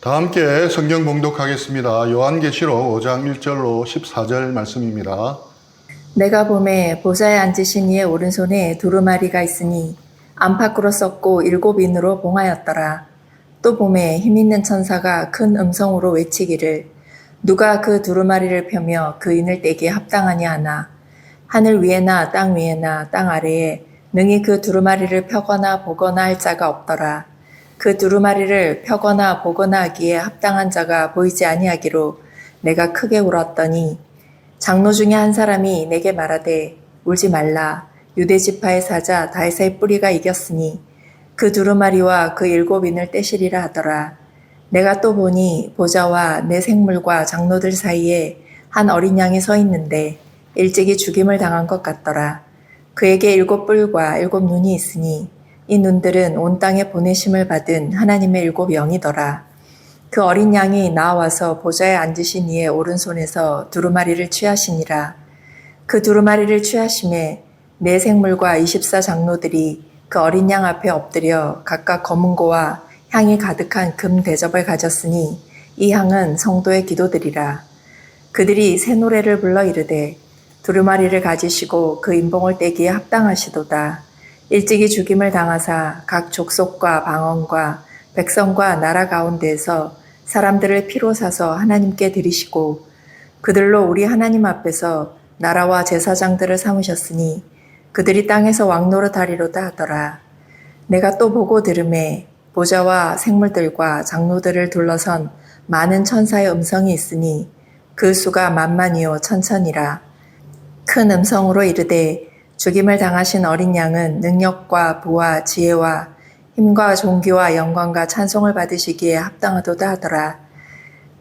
다 함께 성경 봉독하겠습니다. 요한계시록 5장 1절로 14절 말씀입니다. 내가 보매 보좌에 앉으신 이의 오른손에 두루마리가 있으니 안팎으로 썩고 7인으로 봉하였더라. 또 보매 힘있는 천사가 큰 음성으로 외치기를 누가 그 두루마리를 펴며 그 인을 떼기에 합당하냐 하나 하늘 위에나 땅 위에나 땅 아래에 능히 그 두루마리를 펴거나 보거나 할 자가 없더라. 그 두루마리를 펴거나 보거나 하기에 합당한 자가 보이지 아니하기로 내가 크게 울었더니 장로 중에 한 사람이 내게 말하되 울지 말라. 유대 지파의 사자 다윗의 뿌리가 이겼으니 그 두루마리와 그 7인을 떼시리라 하더라. 내가 또 보니 보좌와 내 생물과 장로들 사이에 한 어린 양이 서 있는데 일찍이 죽임을 당한 것 같더라. 그에게 7뿔과 7눈이 있으니 이 눈들은 온 땅에 보내심을 받은 하나님의 7영이더라. 그 어린 양이 나와서 보좌에 앉으신 이의 오른손에서 두루마리를 취하시니라. 그 두루마리를 취하심에 네 생물과 24장로들이 그 어린 양 앞에 엎드려 각각 검은 고와 향이 가득한 금 대접을 가졌으니 이 향은 성도의 기도들이라. 그들이 새 노래를 불러 이르되 두루마리를 가지시고 그 인봉을 떼기에 합당하시도다. 일찍이 죽임을 당하사 각 족속과 방언과 백성과 나라 가운데에서 사람들을 피로 사서 하나님께 드리시고 그들로 우리 하나님 앞에서 나라와 제사장들을 삼으셨으니 그들이 땅에서 왕노릇하리로다 하더라. 내가 또 보고 들음에 보좌와 생물들과 장로들을 둘러선 많은 천사의 음성이 있으니 그 수가 만만이요 천천이라. 큰 음성으로 이르되 죽임을 당하신 어린 양은 능력과 부와 지혜와 힘과 존귀와 영광과 찬송을 받으시기에 합당하도다 하더라.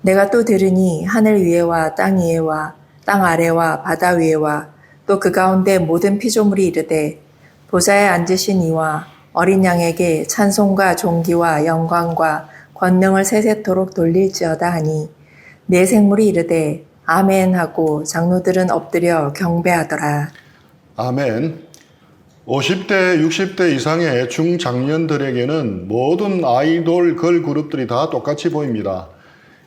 내가 또 들으니 하늘 위에와 땅 위에와 땅 아래와 바다 위에와 또 그 가운데 모든 피조물이 이르되 보좌에 앉으신 이와 어린 양에게 찬송과 존귀와 영광과 권능을 세세토록 돌릴지어다 하니 네 생물이 이르되 아멘 하고 장로들은 엎드려 경배하더라. 아멘. 50대, 60대 이상의 중장년들에게는 모든 아이돌 걸그룹들이 다 똑같이 보입니다.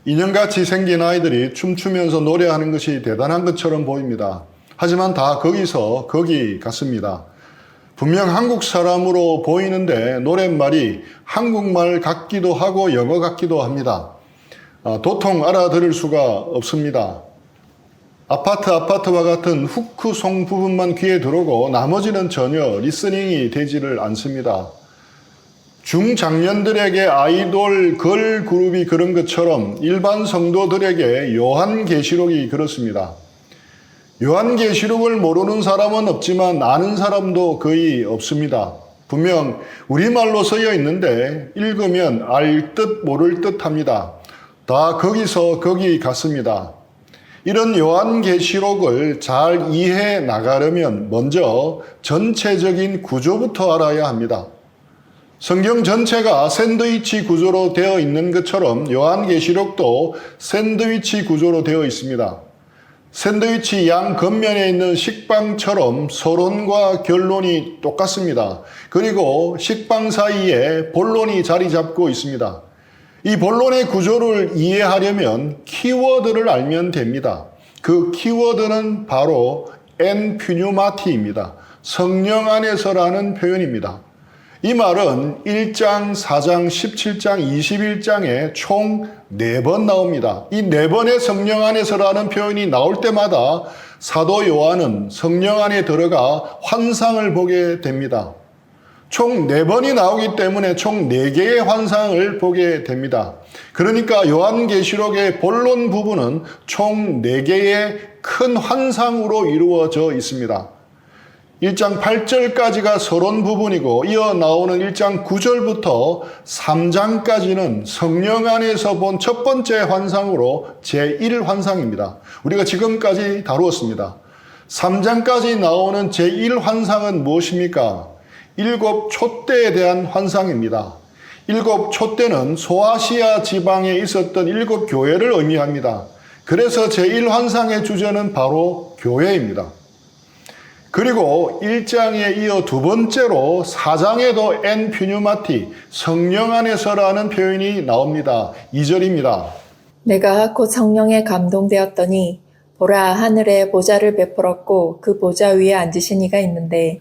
인형같이 생긴 아이들이 춤추면서 노래하는 것이 대단한 것처럼 보입니다. 하지만 다 거기서 거기 같습니다. 분명 한국 사람으로 보이는데 노랫말이 한국말 같기도 하고 영어 같기도 합니다. 도통 알아들을 수가 없습니다. 아파트와 같은 후크송 부분만 귀에 들어오고 나머지는 전혀 리스닝이 되지를 않습니다. 중장년들에게 아이돌 걸그룹이 그런 것처럼 일반 성도들에게 요한계시록이 그렇습니다. 요한계시록을 모르는 사람은 없지만 아는 사람도 거의 없습니다. 분명 우리말로 쓰여 있는데 읽으면 알 듯 모를 듯 합니다. 다 거기서 거기 같습니다. 이런 요한계시록을 잘 이해해 나가려면 먼저 전체적인 구조부터 알아야 합니다. 성경 전체가 샌드위치 구조로 되어 있는 것처럼 요한계시록도 샌드위치 구조로 되어 있습니다. 샌드위치 양 겉면에 있는 식빵처럼 서론과 결론이 똑같습니다. 그리고 식빵 사이에 본론이 자리 잡고 있습니다. 이 본론의 구조를 이해하려면 키워드를 알면 됩니다. 그 키워드는 바로 엔퓨뉴마티입니다. 성령 안에서라는 표현입니다. 이 말은 1장, 4장, 17장, 21장에 총 4번 나옵니다. 이 4번의 성령 안에서라는 표현이 나올 때마다 사도 요한은 성령 안에 들어가 환상을 보게 됩니다. 총 4번이 나오기 때문에 총 4개의 환상을 보게 됩니다. 그러니까 요한계시록의 본론 부분은 총 4개의 큰 환상으로 이루어져 있습니다. 1장 8절까지가 서론 부분이고 이어 나오는 1장 9절부터 3장까지는 성령 안에서 본 첫 번째 환상으로 제1환상입니다. 우리가 지금까지 다루었습니다. 3장까지 나오는 제1환상은 무엇입니까? 7 촛대에 대한 환상입니다. 7 촛대는 소아시아 지방에 있었던 7 교회를 의미합니다. 그래서 제1환상의 주제는 바로 교회입니다. 그리고 1장에 이어 두 번째로 4장에도 엔 퓨뉴마티, 성령 안에서라는 표현이 나옵니다. 2절입니다. 내가 곧 성령에 감동되었더니 보라 하늘에 보좌를 베풀었고 그 보좌 위에 앉으신 이가 있는데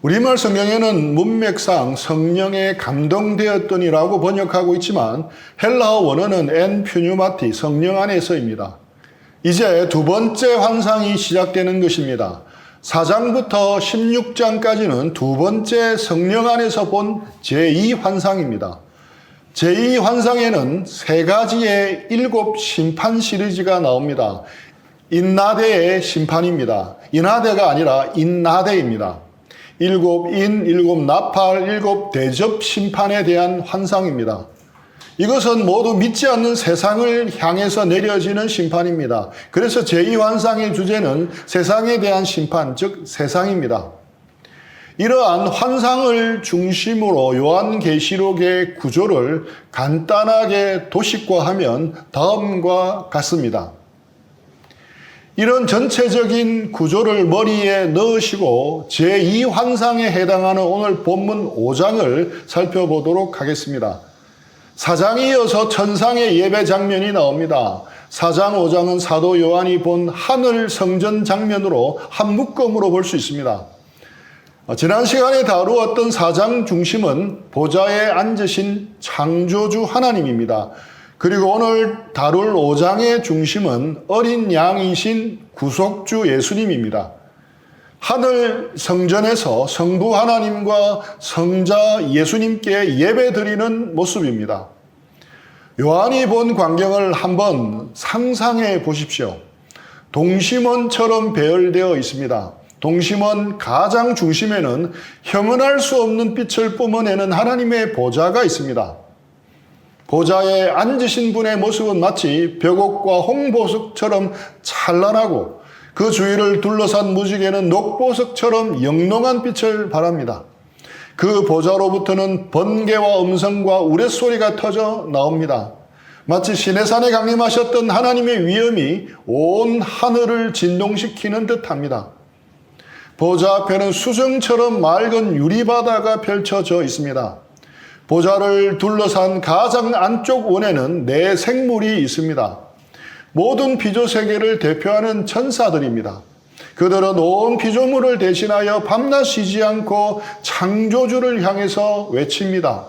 우리말 성경에는 문맥상 성령에 감동되었더니라고 번역하고 있지만 헬라어 원어는 엔 퓨뉴마티, 성령 안에서입니다. 이제 두 번째 환상이 시작되는 것입니다. 4장부터 16장까지는 두 번째 성령 안에서 본 제2환상입니다. 제2환상에는 세 가지의 7 심판 시리즈가 나옵니다. 인나대의 심판입니다. 인하대가 아니라 인나대입니다. 7 인, 7 나팔, 7 대접 심판에 대한 환상입니다. 이것은 모두 믿지 않는 세상을 향해서 내려지는 심판입니다. 그래서 제2환상의 주제는 세상에 대한 심판, 즉 세상입니다. 이러한 환상을 중심으로 요한계시록의 구조를 간단하게 도식화하면 다음과 같습니다. 이런 전체적인 구조를 머리에 넣으시고 제2환상에 해당하는 오늘 본문 5장을 살펴보도록 하겠습니다. 4장에 이어서 천상의 예배 장면이 나옵니다. 4장, 5장은 사도 요한이 본 하늘 성전 장면으로 한 묶음으로 볼 수 있습니다. 지난 시간에 다루었던 4장 중심은 보좌에 앉으신 창조주 하나님입니다. 그리고 오늘 다룰 5장의 중심은 어린 양이신 구속주 예수님입니다. 하늘 성전에서 성부 하나님과 성자 예수님께 예배드리는 모습입니다. 요한이 본 광경을 한번 상상해 보십시오. 동심원처럼 배열되어 있습니다. 동심원 가장 중심에는 형언할 수 없는 빛을 뿜어내는 하나님의 보좌가 있습니다. 보좌에 앉으신 분의 모습은 마치 벽옥과 홍보석처럼 찬란하고 그 주위를 둘러싼 무지개는 녹보석처럼 영롱한 빛을 발합니다. 그 보좌로부터는 번개와 음성과 우레소리가 터져 나옵니다. 마치 시내산에 강림하셨던 하나님의 위엄이 온 하늘을 진동시키는 듯합니다. 보좌 앞에는 수정처럼 맑은 유리바다가 펼쳐져 있습니다. 보좌를 둘러싼 가장 안쪽 원에는 네 생물이 있습니다. 모든 피조세계를 대표하는 천사들입니다. 그들은 온 피조물을 대신하여 밤낮 쉬지 않고 창조주를 향해서 외칩니다.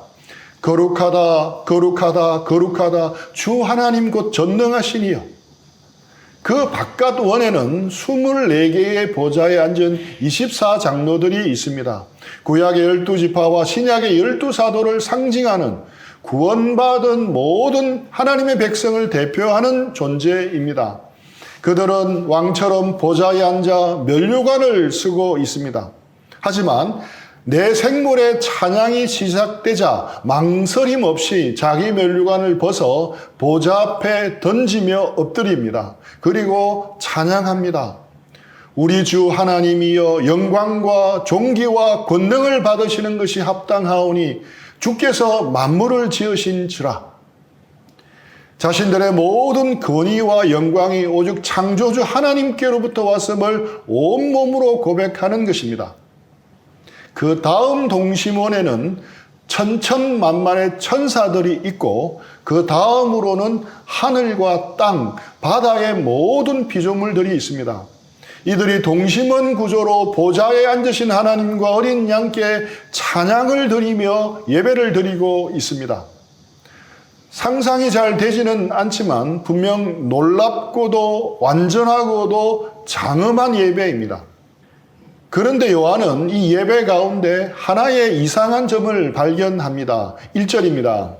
거룩하다, 거룩하다, 거룩하다, 주 하나님 곧 전능하시니여. 그 바깥 원에는 24개의 보좌에 앉은 24장로들이 있습니다. 구약의 12지파와 신약의 12사도를 상징하는 구원받은 모든 하나님의 백성을 대표하는 존재입니다. 그들은 왕처럼 보좌에 앉아 면류관을 쓰고 있습니다. 하지만 내 생물의 찬양이 시작되자 망설임 없이 자기 면류관을 벗어 보좌 앞에 던지며 엎드립니다. 그리고 찬양합니다. 우리 주 하나님이여 영광과 존귀와 권능을 받으시는 것이 합당하오니 주께서 만물을 지으신지라. 자신들의 모든 권위와 영광이 오직 창조주 하나님께로부터 왔음을 온몸으로 고백하는 것입니다. 그 다음 동심원에는 천천만만의 천사들이 있고 그 다음으로는 하늘과 땅, 바다의 모든 피조물들이 있습니다. 이들이 동심원 구조로 보좌에 앉으신 하나님과 어린 양께 찬양을 드리며 예배를 드리고 있습니다. 상상이 잘 되지는 않지만 분명 놀랍고도 완전하고도 장엄한 예배입니다. 그런데 요한은 이 예배 가운데 하나의 이상한 점을 발견합니다. 1절입니다.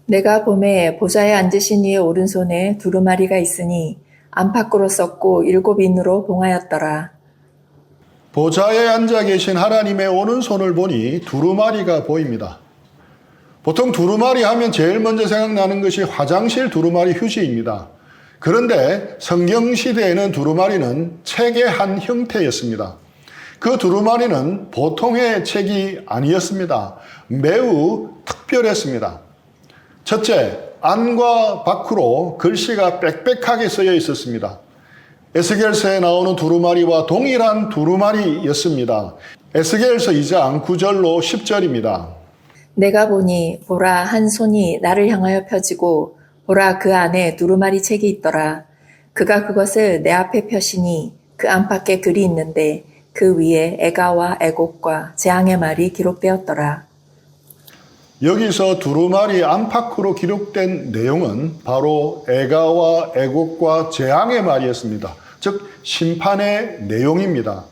내가 봄에 보좌에 앉으신 이의 오른손에 두루마리가 있으니 안팎으로 썼고 7인으로 봉하였더라. 보좌에 앉아 계신 하나님의 오른손을 보니 두루마리가 보입니다. 보통 두루마리 하면 제일 먼저 생각나는 것이 화장실 두루마리 휴지입니다. 그런데 성경시대에는 두루마리는 책의 한 형태였습니다. 그 두루마리는 보통의 책이 아니었습니다. 매우 특별했습니다. 첫째, 안과 밖으로 글씨가 빽빽하게 쓰여 있었습니다. 에스겔서에 나오는 두루마리와 동일한 두루마리였습니다. 에스겔서 2장 9절로 10절입니다. 내가 보니 보라 한 손이 나를 향하여 펴지고 보라 그 안에 두루마리 책이 있더라. 그가 그것을 내 앞에 펴시니 그 안팎에 글이 있는데 그 위에 애가와 애곡과 재앙의 말이 기록되었더라. 여기서 두루마리 안팎으로 기록된 내용은 바로 애가와 애곡과 재앙의 말이었습니다. 즉 심판의 내용입니다.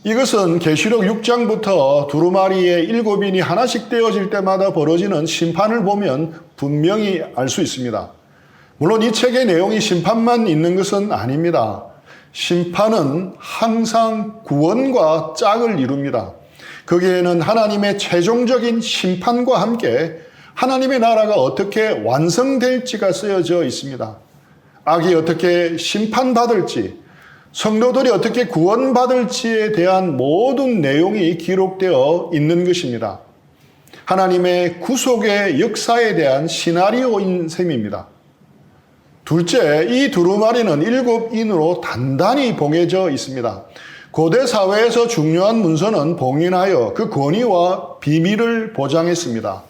이것은 계시록 6장부터 두루마리의 7인이 하나씩 떼어질 때마다 벌어지는 심판을 보면 분명히 알 수 있습니다. 물론 이 책의 내용이 심판만 있는 것은 아닙니다. 심판은 항상 구원과 짝을 이룹니다. 거기에는 하나님의 최종적인 심판과 함께 하나님의 나라가 어떻게 완성될지가 쓰여져 있습니다. 악이 어떻게 심판받을지, 성도들이 어떻게 구원받을지에 대한 모든 내용이 기록되어 있는 것입니다. 하나님의 구속의 역사에 대한 시나리오인 셈입니다. 둘째, 이 두루마리는 7인으로 단단히 봉해져 있습니다. 고대 사회에서 중요한 문서는 봉인하여 그 권위와 비밀을 보장했습니다.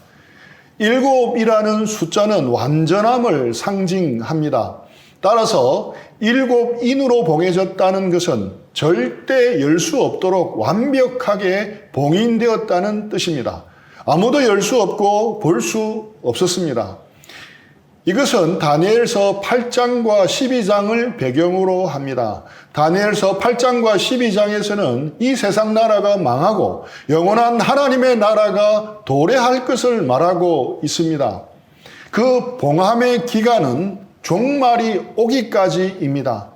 7이라는 숫자는 완전함을 상징합니다. 따라서 7인으로 봉해졌다는 것은 절대 열 수 없도록 완벽하게 봉인되었다는 뜻입니다. 아무도 열 수 없고 볼 수 없었습니다. 이것은 다니엘서 8장과 12장을 배경으로 합니다. 다니엘서 8장과 12장에서는 이 세상 나라가 망하고 영원한 하나님의 나라가 도래할 것을 말하고 있습니다. 그 봉함의 기간은 종말이 오기까지입니다.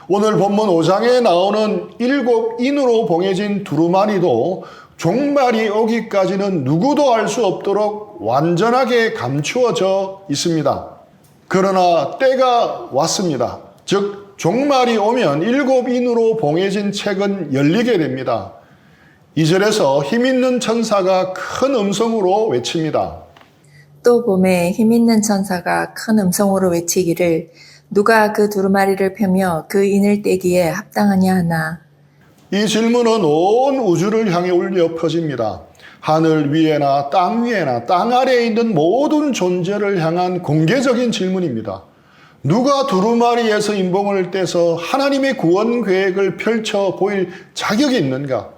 오늘 본문 5장에 나오는 7인으로 봉해진 두루마리도 종말이 오기까지는 누구도 알 수 없도록 완전하게 감추어져 있습니다. 그러나 때가 왔습니다. 즉 종말이 오면 7인으로 봉해진 책은 열리게 됩니다. 2절에서 힘있는 천사가 큰 음성으로 외칩니다. 또 봄에 힘있는 천사가 큰 음성으로 외치기를 누가 그 두루마리를 펴며 그 인을 떼기에 합당하냐 하나. 이 질문은 온 우주를 향해 울려 퍼집니다. 하늘 위에나 땅 위에나 땅 아래에 있는 모든 존재를 향한 공개적인 질문입니다. 누가 두루마리에서 인봉을 떼서 하나님의 구원 계획을 펼쳐 보일 자격이 있는가?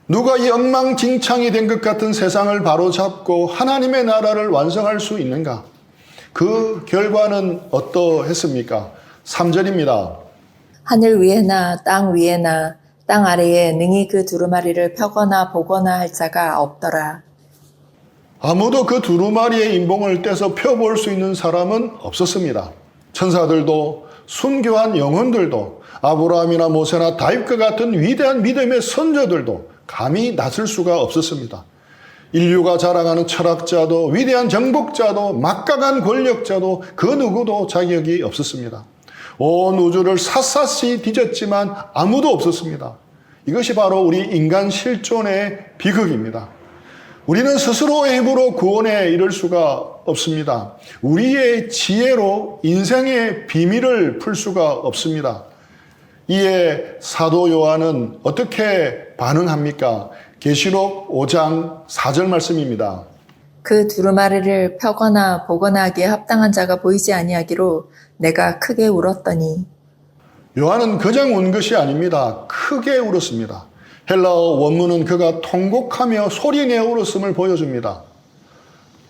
누가 이 엉망진창이 된 것 같은 세상을 바로잡고 하나님의 나라를 완성할 수 있는가? 그 결과는 어떠했습니까? 3절입니다. 하늘 위에나 땅 위에나 땅 아래에 능히 그 두루마리를 펴거나 보거나 할 자가 없더라. 아무도 그 두루마리의 인봉을 떼서 펴볼 수 있는 사람은 없었습니다. 천사들도 순교한 영혼들도 아브라함이나 모세나 다윗과 같은 위대한 믿음의 선조들도 감히 나설 수가 없었습니다. 인류가 자랑하는 철학자도 위대한 정복자도 막강한 권력자도 그 누구도 자격이 없었습니다. 온 우주를 샅샅이 뒤졌지만 아무도 없었습니다. 이것이 바로 우리 인간 실존의 비극입니다. 우리는 스스로의 힘으로 구원에 이를 수가 없습니다. 우리의 지혜로 인생의 비밀을 풀 수가 없습니다. 이에 사도 요한은 어떻게 반응합니까? 계시록 5장 4절 말씀입니다. 그 두루마리를 펴거나 보거나 하기에 합당한 자가 보이지 아니하기로 내가 크게 울었더니. 요한은 그냥 운 것이 아닙니다. 크게 울었습니다. 헬라어 원문은 그가 통곡하며 소리내어 울었음을 보여줍니다.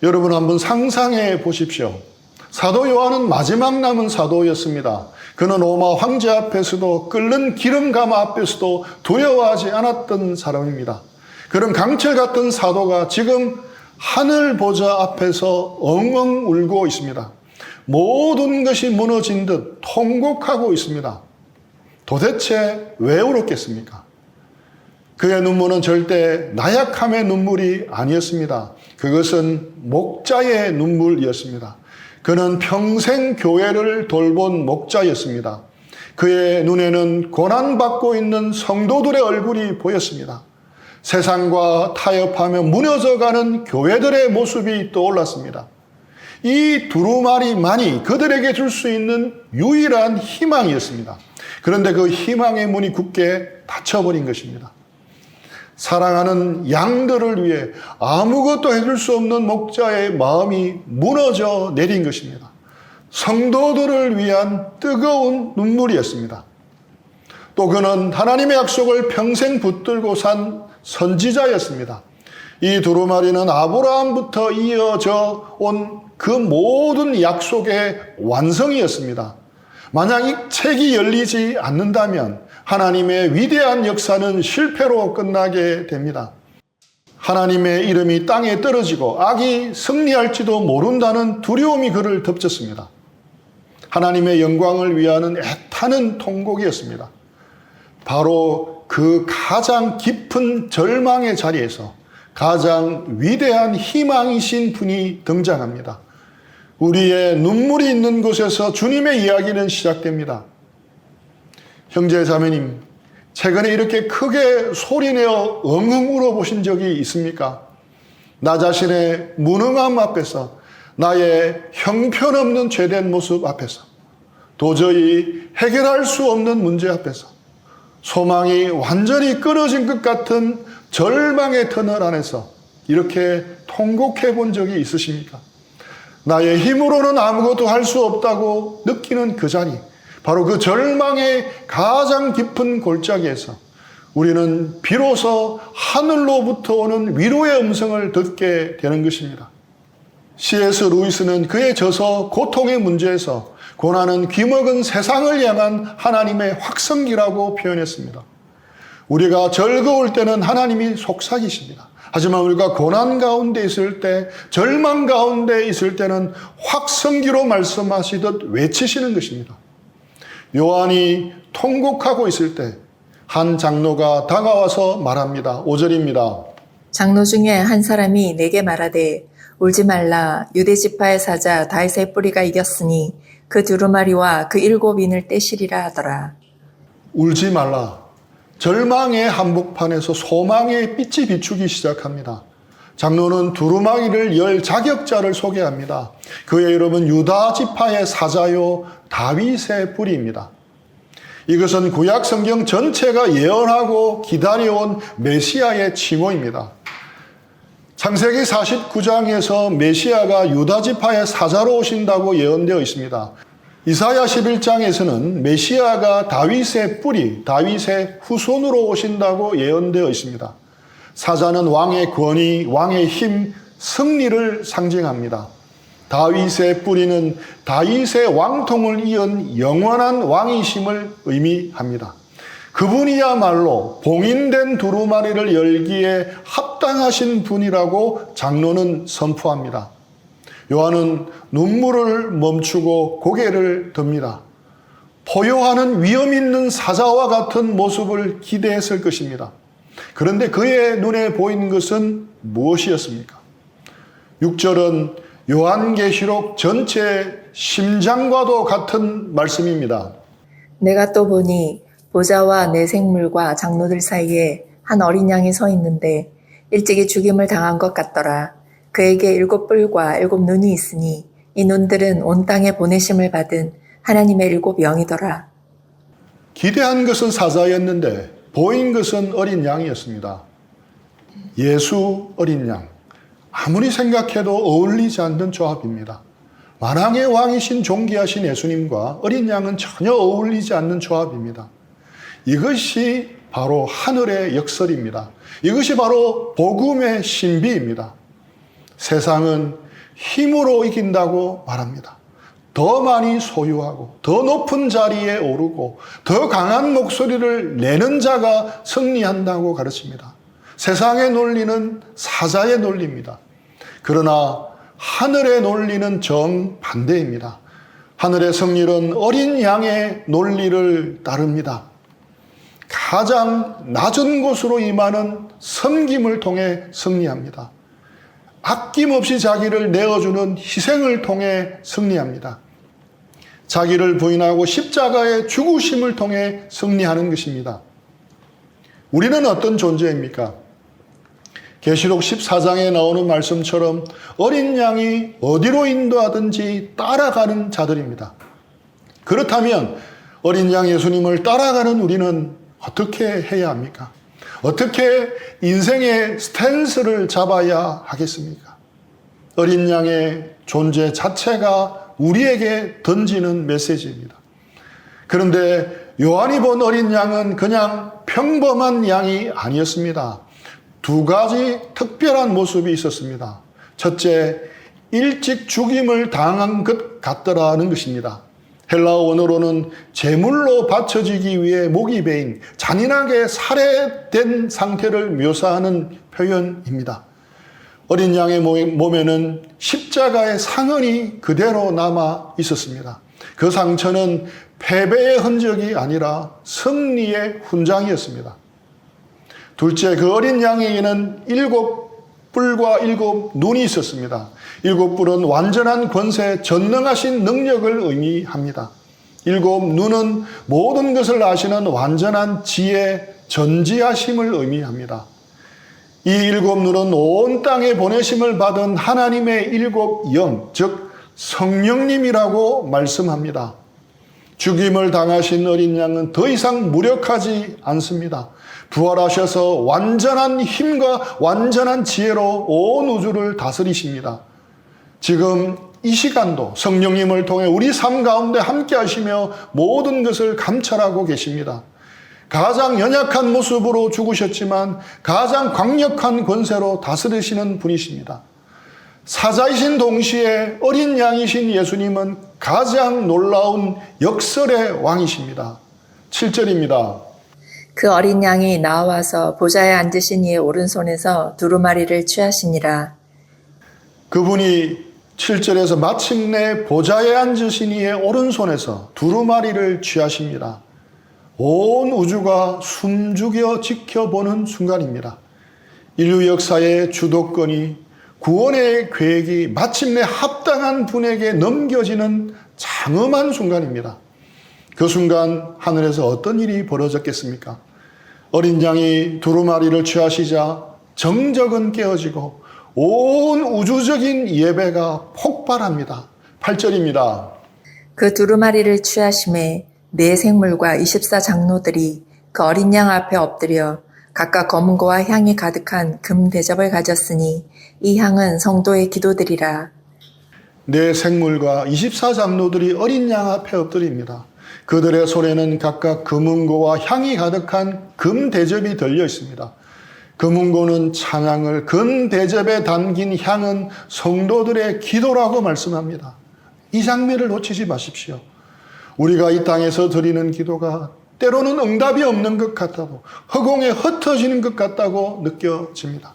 여러분 한번 상상해 보십시오. 사도 요한은 마지막 남은 사도였습니다. 그는 로마 황제 앞에서도 끓는 기름가마 앞에서도 두려워하지 않았던 사람입니다. 그런 강철 같은 사도가 지금 하늘 보좌 앞에서 엉엉 울고 있습니다. 모든 것이 무너진 듯 통곡하고 있습니다. 도대체 왜 울었겠습니까? 그의 눈물은 절대 나약함의 눈물이 아니었습니다. 그것은 목자의 눈물이었습니다. 그는 평생 교회를 돌본 목자였습니다. 그의 눈에는 고난받고 있는 성도들의 얼굴이 보였습니다. 세상과 타협하며 무너져가는 교회들의 모습이 떠올랐습니다. 이 두루마리만이 그들에게 줄 수 있는 유일한 희망이었습니다. 그런데 그 희망의 문이 굳게 닫혀버린 것입니다. 사랑하는 양들을 위해 아무것도 해줄 수 없는 목자의 마음이 무너져 내린 것입니다. 성도들을 위한 뜨거운 눈물이었습니다. 또 그는 하나님의 약속을 평생 붙들고 산 선지자였습니다. 이 두루마리는 아브라함부터 이어져 온 그 모든 약속의 완성이었습니다. 만약 이 책이 열리지 않는다면 하나님의 위대한 역사는 실패로 끝나게 됩니다. 하나님의 이름이 땅에 떨어지고 악이 승리할지도 모른다는 두려움이 그를 덮쳤습니다. 하나님의 영광을 위하는 애타는 통곡이었습니다. 바로 그 가장 깊은 절망의 자리에서 가장 위대한 희망이신 분이 등장합니다. 우리의 눈물이 있는 곳에서 주님의 이야기는 시작됩니다. 형제 자매님, 최근에 이렇게 크게 소리내어 엉엉 울어보신 적이 있습니까? 나 자신의 무능함 앞에서, 나의 형편없는 죄된 모습 앞에서, 도저히 해결할 수 없는 문제 앞에서, 소망이 완전히 끊어진 것 같은 절망의 터널 안에서 이렇게 통곡해 본 적이 있으십니까? 나의 힘으로는 아무것도 할 수 없다고 느끼는 그 자리, 바로 그 절망의 가장 깊은 골짜기에서 우리는 비로소 하늘로부터 오는 위로의 음성을 듣게 되는 것입니다. C.S. 루이스는 그의 저서 고통의 문제에서 고난은 귀먹은 세상을 향한 하나님의 확성기라고 표현했습니다. 우리가 즐거울 때는 하나님이 속삭이십니다. 하지만 우리가 고난 가운데 있을 때, 절망 가운데 있을 때는 확성기로 말씀하시듯 외치시는 것입니다. 요한이 통곡하고 있을 때 한 장로가 다가와서 말합니다. 5절입니다. 장로 중에 한 사람이 내게 말하되 울지 말라. 유대 지파의 사자 다윗의 뿌리가 이겼으니 그 두루마리와 그 7인을 떼시리라 하더라. 울지 말라. 절망의 한복판에서 소망의 빛이 비추기 시작합니다. 장로는 두루마리를 열 자격자를 소개합니다. 그의 이름은 유다 지파의 사자요 다윗의 뿌리입니다. 이것은 구약 성경 전체가 예언하고 기다려온 메시아의 칭호입니다. 창세기 49장에서 메시아가 유다 지파의 사자로 오신다고 예언되어 있습니다. 이사야 11장에서는 메시아가 다윗의 뿌리, 다윗의 후손으로 오신다고 예언되어 있습니다. 사자는 왕의 권위, 왕의 힘, 승리를 상징합니다. 다윗의 뿌리는 다윗의 왕통을 이은 영원한 왕이심을 의미합니다. 그분이야말로 봉인된 두루마리를 열기에 합당하신 분이라고 장로는 선포합니다. 요한은 눈물을 멈추고 고개를 듭니다. 포효하는 위험 있는 사자와 같은 모습을 기대했을 것입니다. 그런데 그의 눈에 보이는 것은 무엇이었습니까? 6절은 요한계시록 전체 심장과도 같은 말씀입니다. 내가 또 보니 보좌와 내 생물과 장로들 사이에 한 어린 양이 서 있는데 일찍이 죽임을 당한 것 같더라. 그에게 7뿔과 7눈이 있으니 이 눈들은 온 땅에 보내심을 받은 하나님의 7영이더라. 기대한 것은 사자였는데 보인 것은 어린 양이었습니다. 예수 어린 양. 아무리 생각해도 어울리지 않는 조합입니다. 만왕의 왕이신 존귀하신 예수님과 어린 양은 전혀 어울리지 않는 조합입니다. 이것이 바로 하늘의 역설입니다. 이것이 바로 복음의 신비입니다. 세상은 힘으로 이긴다고 말합니다. 더 많이 소유하고 더 높은 자리에 오르고 더 강한 목소리를 내는 자가 승리한다고 가르칩니다. 세상의 논리는 사자의 논리입니다. 그러나 하늘의 논리는 정반대입니다. 하늘의 승리는 어린 양의 논리를 따릅니다. 가장 낮은 곳으로 임하는 섬김을 통해 승리합니다. 아낌없이 자기를 내어주는 희생을 통해 승리합니다. 자기를 부인하고 십자가의 죽으심을 통해 승리하는 것입니다. 우리는 어떤 존재입니까? 계시록 14장에 나오는 말씀처럼 어린 양이 어디로 인도하든지 따라가는 자들입니다. 그렇다면 어린 양 예수님을 따라가는 우리는 어떻게 해야 합니까? 어떻게 인생의 스탠스를 잡아야 하겠습니까? 어린 양의 존재 자체가 우리에게 던지는 메시지입니다. 그런데 요한이 본 어린 양은 그냥 평범한 양이 아니었습니다. 두 가지 특별한 모습이 있었습니다. 첫째, 일찍 죽임을 당한 것 같더라는 것입니다. 헬라어 원어로는 제물로 바쳐지기 위해 목이 베인 잔인하게 살해된 상태를 묘사하는 표현입니다. 어린 양의 몸에는 십자가의 상흔이 그대로 남아 있었습니다. 그 상처는 패배의 흔적이 아니라 승리의 훈장이었습니다. 둘째, 그 어린 양에게는 7뿔과 7눈이 있었습니다. 7뿔은 완전한 권세, 전능하신 능력을 의미합니다. 7눈은 모든 것을 아시는 완전한 지혜, 전지하심을 의미합니다. 이 7눈은 온 땅에 보내심을 받은 하나님의 7영, 즉 성령님이라고 말씀합니다. 죽임을 당하신 어린 양은 더 이상 무력하지 않습니다. 부활하셔서 완전한 힘과 완전한 지혜로 온 우주를 다스리십니다. 지금 이 시간도 성령님을 통해 우리 삶 가운데 함께 하시며 모든 것을 감찰하고 계십니다. 가장 연약한 모습으로 죽으셨지만 가장 강력한 권세로 다스리시는 분이십니다. 사자이신 동시에 어린 양이신 예수님은 가장 놀라운 역설의 왕이십니다. 7절입니다. 그 어린 양이 나와서 보좌에 앉으신 이의 오른손에서 두루마리를 취하시니라. 그분이 7절에서 마침내 보좌에 앉으신 이의 오른손에서 두루마리를 취하십니다. 온 우주가 숨죽여 지켜보는 순간입니다. 인류 역사의 주도권이 구원의 계획이 마침내 합당한 분에게 넘겨지는 장엄한 순간입니다. 그 순간 하늘에서 어떤 일이 벌어졌겠습니까? 어린 양이 두루마리를 취하시자 정적은 깨어지고 온 우주적인 예배가 폭발합니다. 8절입니다. 그 두루마리를 취하심에 네 생물과 24장로들이 그 어린 양 앞에 엎드려 각각 검은고와 향이 가득한 금 대접을 가졌으니 이 향은 성도의 기도들이라. 네 생물과 24장로들이 어린 양 앞에 엎드립니다. 그들의 손에는 각각 금은고와 향이 가득한 금 대접이 들려 있습니다. 금은고는 찬양을, 금 대접에 담긴 향은 성도들의 기도라고 말씀합니다. 이 장면을 놓치지 마십시오. 우리가 이 땅에서 드리는 기도가 때로는 응답이 없는 것 같다고, 허공에 흩어지는 것 같다고 느껴집니다.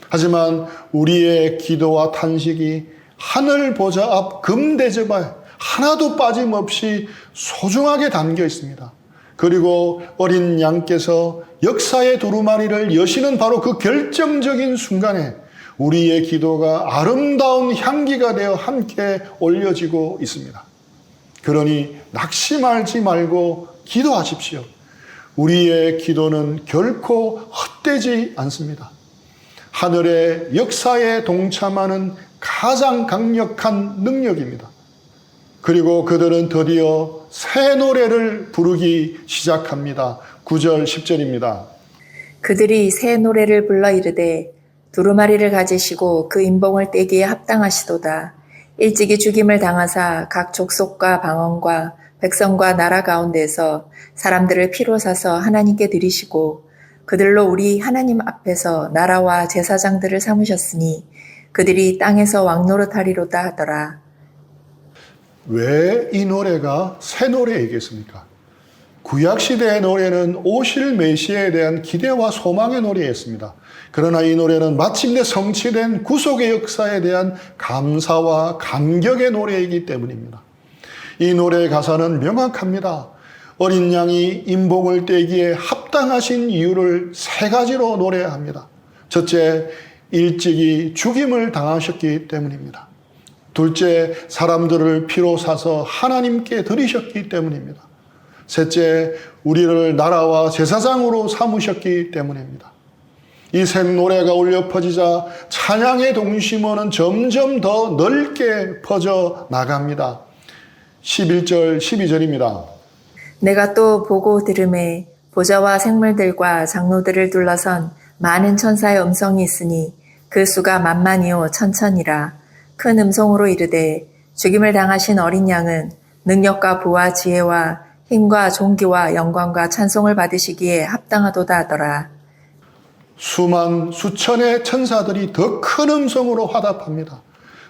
하지만 우리의 기도와 탄식이 하늘 보좌 앞 금대접에 하나도 빠짐없이 소중하게 담겨 있습니다. 그리고 어린 양께서 역사의 두루마리를 여시는 바로 그 결정적인 순간에 우리의 기도가 아름다운 향기가 되어 함께 올려지고 있습니다. 그러니 낙심하지 말고 기도하십시오. 우리의 기도는 결코 헛되지 않습니다. 하늘의 역사에 동참하는 가장 강력한 능력입니다. 그리고 그들은 드디어 새 노래를 부르기 시작합니다. 9절 10절입니다. 그들이 새 노래를 불러 이르되 두루마리를 가지시고 그 인봉을 떼기에 합당하시도다. 일찍이 죽임을 당하사 각 족속과 방언과 백성과 나라 가운데서 사람들을 피로 사서 하나님께 드리시고 그들로 우리 하나님 앞에서 나라와 제사장들을 삼으셨으니 그들이 땅에서 왕노릇하리로다 하더라. 왜 이 노래가 새 노래이겠습니까? 구약시대의 노래는 오실 메시아에 대한 기대와 소망의 노래였습니다. 그러나 이 노래는 마침내 성취된 구속의 역사에 대한 감사와 감격의 노래이기 때문입니다. 이 노래의 가사는 명확합니다. 어린 양이 인봉을 떼기에 합당하신 이유를 세 가지로 노래합니다. 첫째, 일찍이 죽임을 당하셨기 때문입니다. 둘째, 사람들을 피로 사서 하나님께 드리셨기 때문입니다. 셋째, 우리를 나라와 제사장으로 삼으셨기 때문입니다. 이 새 노래가 울려 퍼지자 찬양의 동심원은 점점 더 넓게 퍼져 나갑니다. 11절, 12절입니다. 내가 또 보고 들음에 보좌와 생물들과 장로들을 둘러선 많은 천사의 음성이 있으니 그 수가 만만이요 천천이라. 큰 음성으로 이르되 죽임을 당하신 어린 양은 능력과 부와 지혜와 힘과 존귀와 영광과 찬송을 받으시기에 합당하도다 하더라. 수만 수천의 천사들이 더 큰 음성으로 화답합니다.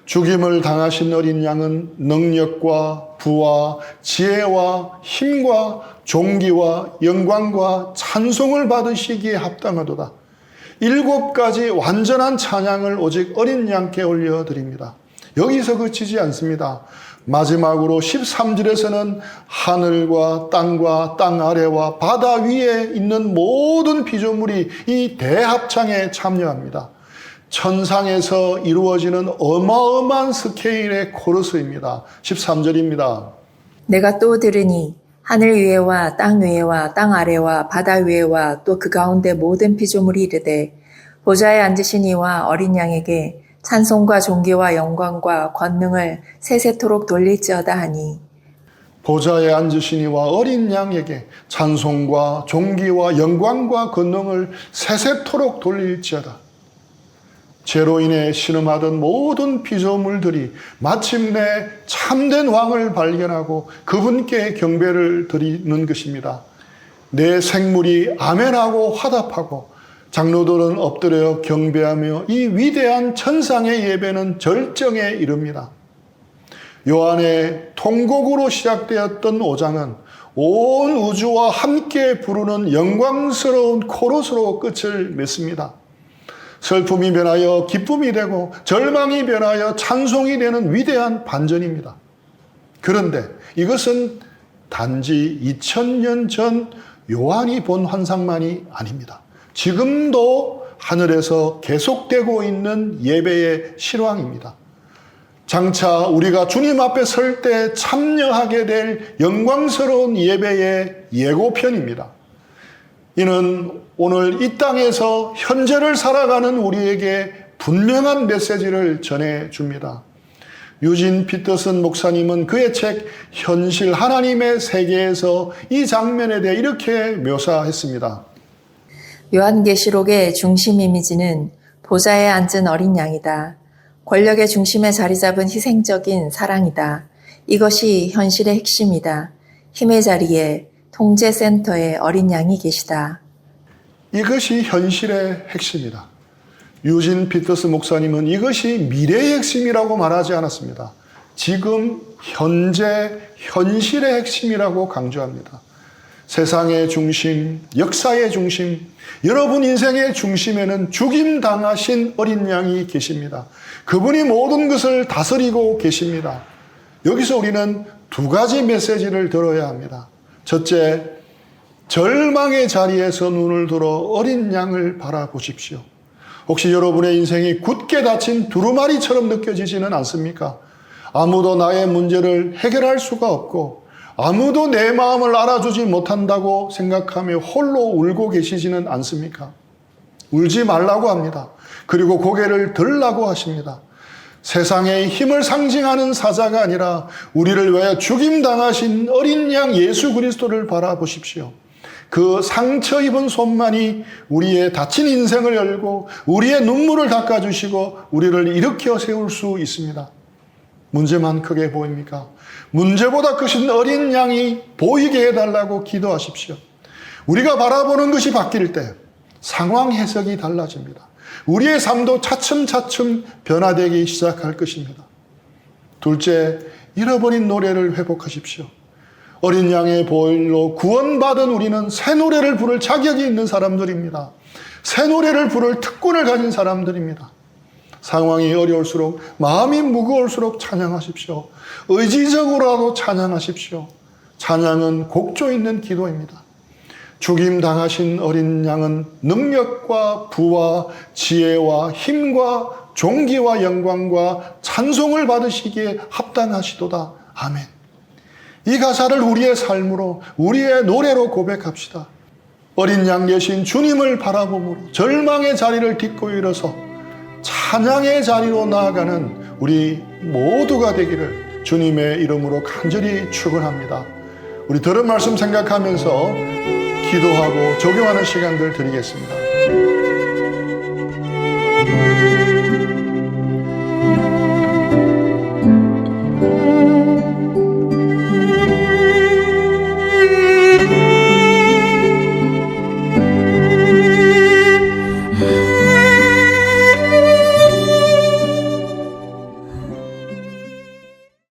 죽임을 당하신 어린 양은 능력과 부와 지혜와 힘과 존귀와 영광과 찬송을 받으시기에 합당하도다. 7가지 완전한 찬양을 오직 어린 양께 올려드립니다. 여기서 그치지 않습니다. 마지막으로 13절에서는 하늘과 땅 아래와 바다 위에 있는 모든 피조물이 이 대합창에 참여합니다. 천상에서 이루어지는 어마어마한 스케일의 코러스입니다. 13절입니다. 내가 또 들으니 하늘 위에와 땅 아래와 바다 위에와 또 그 가운데 모든 피조물이 이르되 보좌에 앉으신 이와 어린 양에게 찬송과 존귀와 영광과 권능을 세세토록 돌릴지어다 하니. 보좌에 앉으신 이와 어린 양에게 찬송과 존귀와 영광과 권능을 세세토록 돌릴지어다. 죄로 인해 신음하던 모든 피조물들이 마침내 참된 왕을 발견하고 그분께 경배를 드리는 것입니다. 내 생물이 아멘하고 화답하고 장로들은 엎드려 경배하며 이 위대한 천상의 예배는 절정에 이릅니다. 요한의 통곡으로 시작되었던 5장은 온 우주와 함께 부르는 영광스러운 코러스로 끝을 맺습니다. 슬픔이 변하여 기쁨이 되고 절망이 변하여 찬송이 되는 위대한 반전입니다. 그런데 이것은 단지 2000년 전 요한이 본 환상만이 아닙니다. 지금도 하늘에서 계속되고 있는 예배의 실황입니다. 장차 우리가 주님 앞에 설 때 참여하게 될 영광스러운 예배의 예고편입니다. 이는 오늘 이 땅에서 현재를 살아가는 우리에게 분명한 메시지를 전해줍니다. 유진 피터슨 목사님은 그의 책 현실 하나님의 세계에서 이 장면에 대해 이렇게 묘사했습니다. 요한계시록의 중심 이미지는 보좌에 앉은 어린 양이다. 권력의 중심에 자리 잡은 희생적인 사랑이다. 이것이 현실의 핵심이다. 힘의 자리에 통제센터에 어린 양이 계시다. 이것이 현실의 핵심이다. 유진 피터스 목사님은 이것이 미래의 핵심이라고 말하지 않았습니다. 지금 현재 현실의 핵심이라고 강조합니다. 세상의 중심, 역사의 중심, 여러분 인생의 중심에는 죽임 당하신 어린 양이 계십니다. 그분이 모든 것을 다스리고 계십니다. 여기서 우리는 2가지 메시지를 들어야 합니다. 첫째, 절망의 자리에서 눈을 들어 어린 양을 바라보십시오. 혹시 여러분의 인생이 굳게 닫힌 두루마리처럼 느껴지지는 않습니까? 아무도 나의 문제를 해결할 수가 없고 아무도 내 마음을 알아주지 못한다고 생각하며 홀로 울고 계시지는 않습니까? 울지 말라고 합니다. 그리고 고개를 들라고 하십니다. 세상의 힘을 상징하는 사자가 아니라 우리를 위하여 죽임당하신 어린 양 예수 그리스도를 바라보십시오. 그 상처 입은 손만이 우리의 다친 인생을 열고 우리의 눈물을 닦아주시고 우리를 일으켜 세울 수 있습니다. 문제만 크게 보입니까? 문제보다 크신 어린 양이 보이게 해달라고 기도하십시오. 우리가 바라보는 것이 바뀔 때 상황 해석이 달라집니다. 우리의 삶도 차츰차츰 변화되기 시작할 것입니다. 둘째, 잃어버린 노래를 회복하십시오. 어린 양의 보혈로 구원받은 우리는 새 노래를 부를 자격이 있는 사람들입니다. 새 노래를 부를 특권을 가진 사람들입니다. 상황이 어려울수록, 마음이 무거울수록 찬양하십시오. 의지적으로라도 찬양하십시오. 찬양은 곡조 있는 기도입니다. 죽임 당하신 어린 양은 능력과 부와 지혜와 힘과 존귀와 영광과 찬송을 받으시기에 합당하시도다. 아멘. 이 가사를 우리의 삶으로, 우리의 노래로 고백합시다. 어린 양 되신 주님을 바라보므로 절망의 자리를 딛고 일어서 찬양의 자리로 나아가는 우리 모두가 되기를 주님의 이름으로 간절히 축원합니다. 우리 들은 말씀 생각하면서 기도하고 적용하는 시간들 드리겠습니다.